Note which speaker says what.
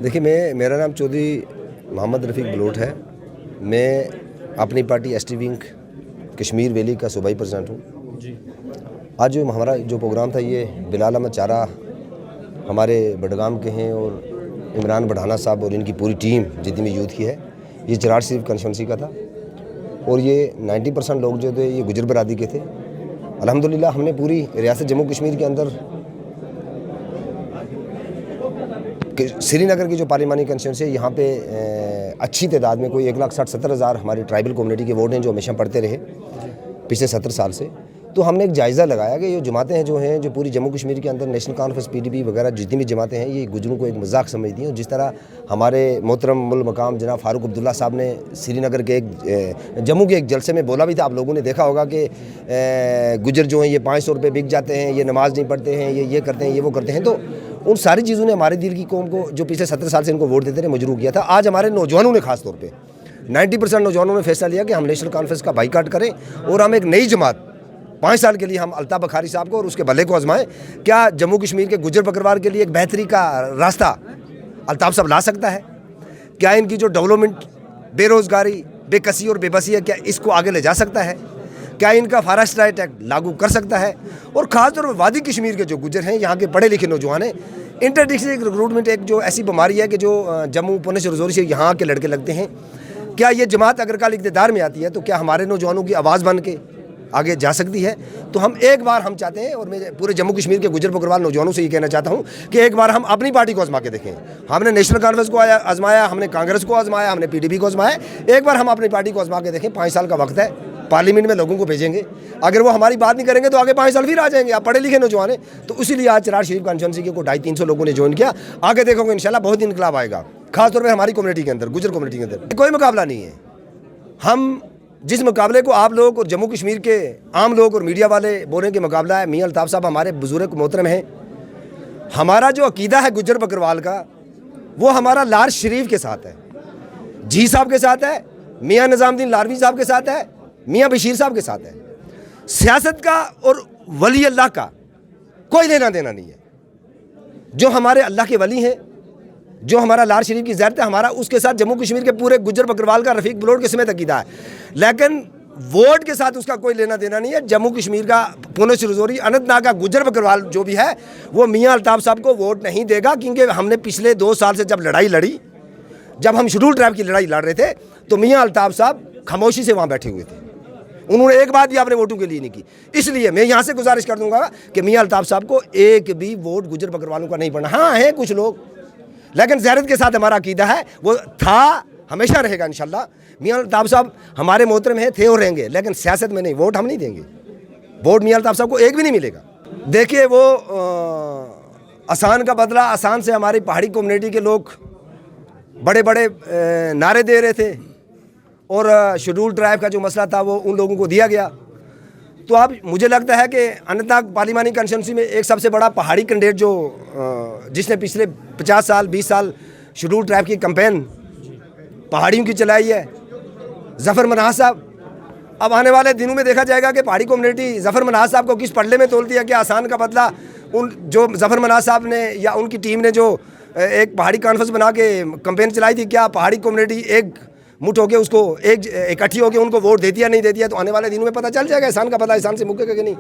Speaker 1: देखिए मेरा नाम चौधरी मोहम्मद रफ़ीक बलोट है। मैं अपनी party ST wing Kashmir valley का सूबाई प्रेसिडेंट हूँ जी। आज जो हमारा प्रोग्राम था ये बिलाल अहमद चारा हमारे बडगाम के हैं और इमरान बढ़ाना साहब और इनकी पूरी टीम जितनी भी यूथ की है, ये चरार शरीफ कंस्टिट्यूंसी का था और ये 90% लोग जो थे ये गुजर बरादरी के थे। अल्हम्दुलिल्लाह हमने पूरी रियासत जम्मू कश्मीर के अंदर श्रीनगर की जो पार्लिमानी कंस्टिट्यूंसी है यहाँ पे अच्छी तादाद में कोई 1,60,70,000 हमारी ट्राइबल कम्युनिटी के वोट हैं जो हमेशा पढ़ते रहे पिछले 70 साल से। तो हमने एक जायज़ा लगाया कि ये जमातें हैं जो पूरी जम्मू कश्मीर के अंदर नेशनल कॉन्फ्रेंस PDP वगैरह जितनी भी जमातें हैं ये गुजरों को एक मजाक समझती हैं। जिस तरह हमारे मोहतरम मुल मकाम जनाब फारूक अब्दुल्ला साहब ने श्रीनगर के जम्मू के एक जलसे में बोला भी था, आप लोगों ने देखा होगा कि गुजर जो हैं ये 500 रुपये बिक जाते हैं, ये नमाज़ नहीं पढ़ते हैं, ये करते हैं, ये वो करते हैं। तो उन सारी चीज़ों ने हमारे दिल की कौम को जो पिछले 70 साल से इनको वोट देते रहे मजबूर किया था। आज हमारे नौजवानों ने खास तौर पे 90% नौजवानों ने फैसला लिया कि हम नेशनल कॉन्फ्रेंस का बाइकाट करें और हम एक नई जमात 5 साल के लिए हम अल्ताफ़ बखारी साहब को और उसके भले को आजमाएं। क्या जम्मू कश्मीर के गुजर बकरवाल के लिए एक बेहतरी का रास्ता अल्ताफ़ साहब ला सकता है? क्या इनकी जो डेवलपमेंट, बेरोज़गारी, बेकसी और बेबसी है, क्या इसको आगे ले जा सकता है? क्या इनका फॉरेस्ट राइट एक्ट लागू कर सकता है? और ख़ासतौर पर वादी कश्मीर के जो गुजर हैं, यहाँ के पढ़े लिखे नौजवान हैं, इंटर डिस्ट्रिक्ट रिक्रूटमेंट एक जो ऐसी बीमारी है कि जो जम्मू पुणे से रजौरी से यहाँ के लड़के लगते हैं। क्या ये जमात अगर कल इक़्तिदार में आती है तो क्या हमारे नौजवानों की आवाज़ बन के आगे जा सकती है? तो हम एक बार हम चाहते हैं और मैं पूरे जम्मू कश्मीर के गुजर बकरवाल नौजवानों से ये कहना चाहता हूँ कि एक बार हम अपनी पार्टी को आजमा के देखें। हमने नेशनल कॉन्फ्रेंस को आजमाया, हमने कांग्रेस को आजमाया, हमने PDP को आजमाया। एक बार हम अपनी पार्टी को आजमा के देखें। 5 साल का वक्त है, पार्लियामेंट में लोगों को भेजेंगे। अगर वो हमारी बात नहीं करेंगे तो आगे 5 साल फिर आ जाएंगे। आप पढ़े लिखे नौजवान हैं, तो इसीलिए आज चरार शरीफ कॉन्स्टिट्यूंसी के को 250-300 लोगों ने ज्वाइन किया। आगे देखोगे इंशाल्लाह बहुत इनकलाब आएगा, खासतौर पर हमारी कम्युनिटी के अंदर, गुजर कम्युनिटी के अंदर कोई मुकाबला नहीं है। हम जिस मुकाबले को आप लोग और जम्मू कश्मीर के आम लोग और मीडिया वाले बोलने के मुकाबला है, मियाँ अल्ताफ़ साहब हमारे बुजुर्ग मोहतरम हैं। हमारा जो अकीदा है गुजर बकरवाल का, वो हमारा लार शरीफ के साथ है, जी साहब के साथ है, मियाँ निज़ामुद्दीन लारवी साहब के साथ है, मियाँ बशीर साहब के साथ है। सियासत का और वली अल्लाह का कोई लेना देना नहीं है। जो हमारे अल्लाह के वली हैं, जो हमारा लार शरीफ की ज़ैरत है, हमारा उसके साथ जम्मू कश्मीर के पूरे गुजर बकरवाल का रफ़ीक बलोट के समेत अकीदा है। लेकिन वोट के साथ उसका कोई लेना देना नहीं है। जम्मू कश्मीर का पुणे से रजौरी अनंतनाग का गुजर बकरवाल जो भी है वो मियाँ अल्ताफ़ साहब को वोट नहीं देगा, क्योंकि हमने पिछले 2 साल से जब लड़ाई लड़ी, जब हम शेड्यूल ट्राइब की लड़ाई लड़ रहे थे, तो मियाँ अल्ताफ़ साहब खामोशी से वहाँ बैठे हुए थे। उन्होंने एक बात भी अपने वोटों के लिए नहीं की। इसलिए मैं यहाँ से गुजारिश कर दूंगा कि मियाँ अल्ताफ़ साहब को एक भी वोट गुजर बकरवालों का नहीं पड़ना। हाँ है कुछ लोग, लेकिन ज़ैरत के साथ हमारा अकीदा है, वो था, हमेशा रहेगा इंशाल्लाह। मियाँ अल्ताफ़ साहब हमारे मोहतरम हैं, थे और रहेंगे, लेकिन सियासत में नहीं। वोट हम नहीं देंगे, वोट मियाँ अल्ताफ़ साहब को एक भी नहीं मिलेगा। देखिए वो आसान का बदला आसान से हमारी पहाड़ी कम्युनिटी के लोग बड़े बड़े नारे दे रहे थे और शेड्यूल ट्राइब का जो मसला था वो उन लोगों को दिया गया। तो अब मुझे लगता है कि अनंतनाग पार्लिमानी कंस्टिट्यूंसी में एक सबसे बड़ा पहाड़ी कैंडिडेट जो जिसने पिछले 50 साल 20 साल शेड्यूल ट्राइब की कैंपेन पहाड़ियों की चलाई है, ज़फ़र मनाज साहब। अब आने वाले दिनों में देखा जाएगा कि पहाड़ी कम्युनिटी ज़फ़र मनाज साहब को किस पल्ले में तोलती है। कि आसान का बदला उन जो ज़फ़र मनाज साहब ने या उनकी टीम ने जो एक पहाड़ी कॉन्फ्रेंस बना के कैंपेन चलाई थी, क्या पहाड़ी कम्युनिटी एक मुठ हो के उसको एक इकट्ठी होकर उनको वोट देती या नहीं देती है? तो आने वाले दिनों में पता चल जाएगा एहसान का बदला एहसान से मुक्केगा कि नहीं।